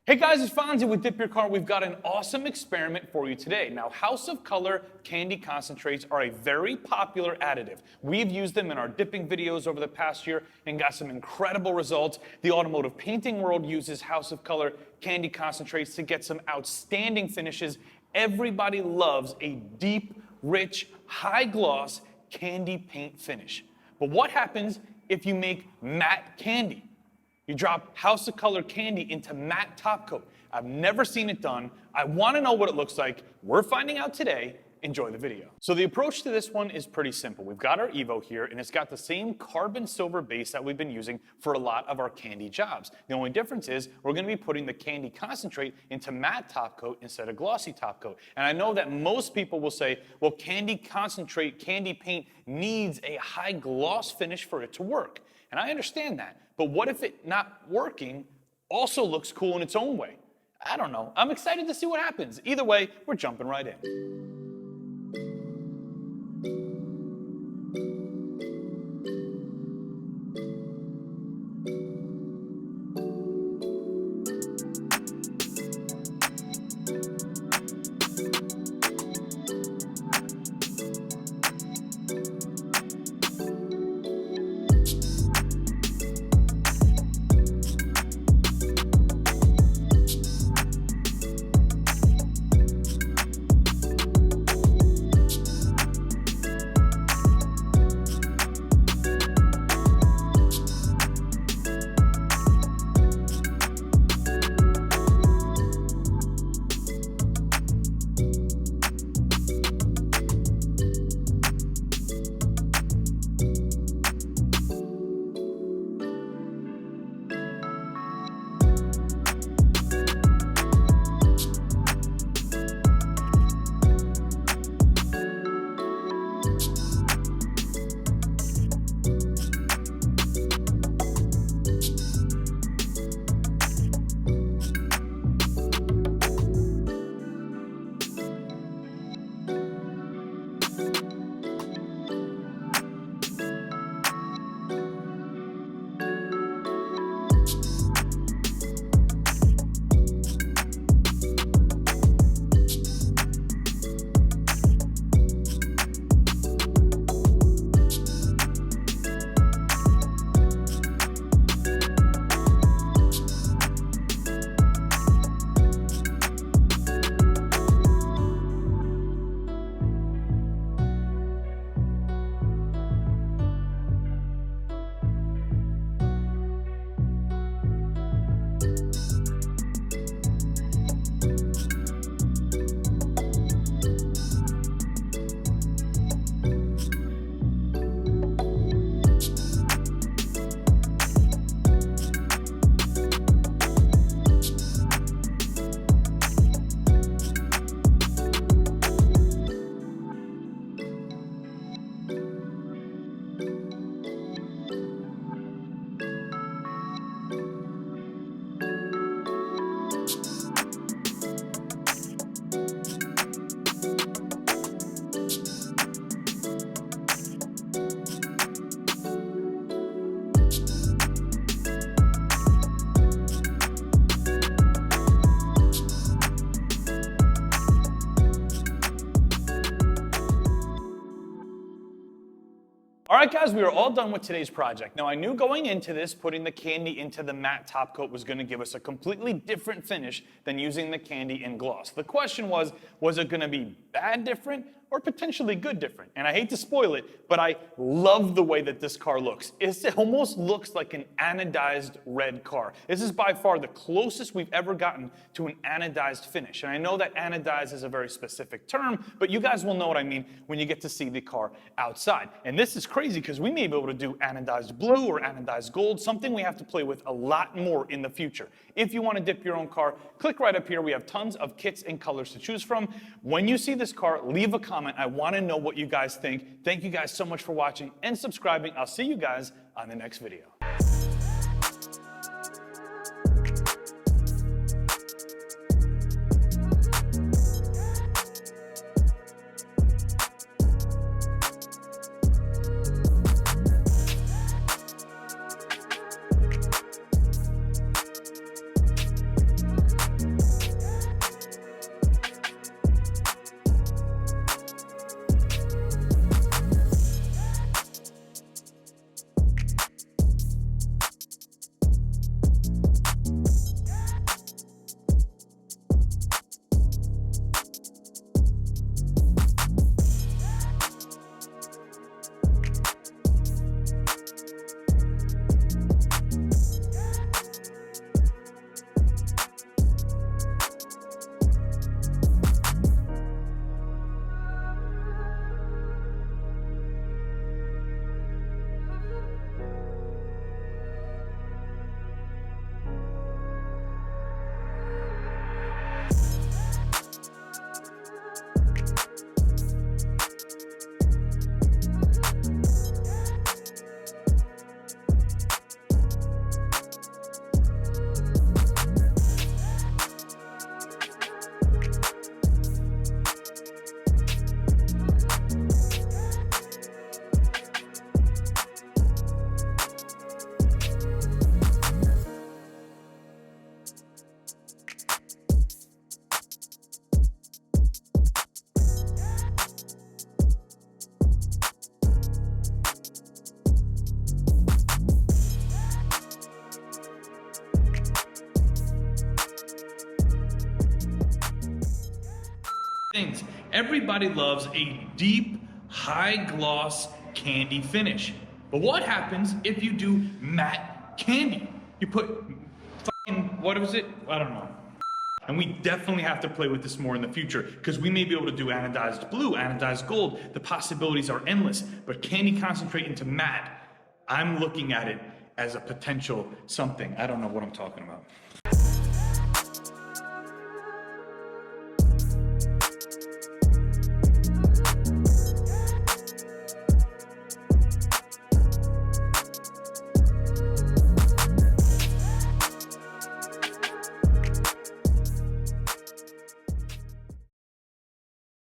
Hey guys, it's Fonzie with Dip Your Car. We've got an awesome experiment for you today. Now, House of Color candy concentrates are a very popular additive. We've used them in our dipping videos over the past year and got some incredible results. The automotive painting world uses House of Color candy concentrates to get some outstanding finishes. Everybody loves a deep, rich, high gloss candy paint finish. But what happens if you make matte candy? You drop House of Color candy into matte top coat. I've never seen it done. I want to know what it looks like. We're finding out today. Enjoy the video. So the approach to this one is pretty simple. We've got our Evo here, and it's got the same carbon silver base that we've been using for a lot of our candy jobs. The only difference is we're going to be putting the candy concentrate into matte top coat instead of glossy top coat. And I know that most people will say, well, candy concentrate, candy paint needs a high gloss finish for it to work. And I understand that. But what if it not working also looks cool in its own way? I don't know. I'm excited to see what happens. Either way, we're jumping right in. All right, guys, we are all done with today's project. Now, I knew going into this, putting the candy into the matte top coat was going to give us a completely different finish than using the candy in gloss. The question was it going to be bad different or potentially good different? And I hate to spoil it, but I love the way that this car looks. It almost looks like an anodized red car. This is by far the closest we've ever gotten to an anodized finish. And I know that anodized is a very specific term, but you guys will know what I mean when you get to see the car outside. And this is crazy because we may be able to do anodized blue or anodized gold, something we have to play with a lot more in the future. If you want to dip your own car, click right up here. We have tons of kits and colors to choose from. When you see this car, leave a comment. I want to know what you guys think. Thank you guys so much for watching and subscribing. I'll see you guys on the next video. Everybody loves a deep, high gloss candy finish. But what happens if you do matte candy? You put fucking, what was it? I don't know. And we definitely have to play with this more in the future because we may be able to do anodized blue, anodized gold. The possibilities are endless. But candy concentrate into matte, I'm looking at it as a potential something. I don't know what I'm talking about.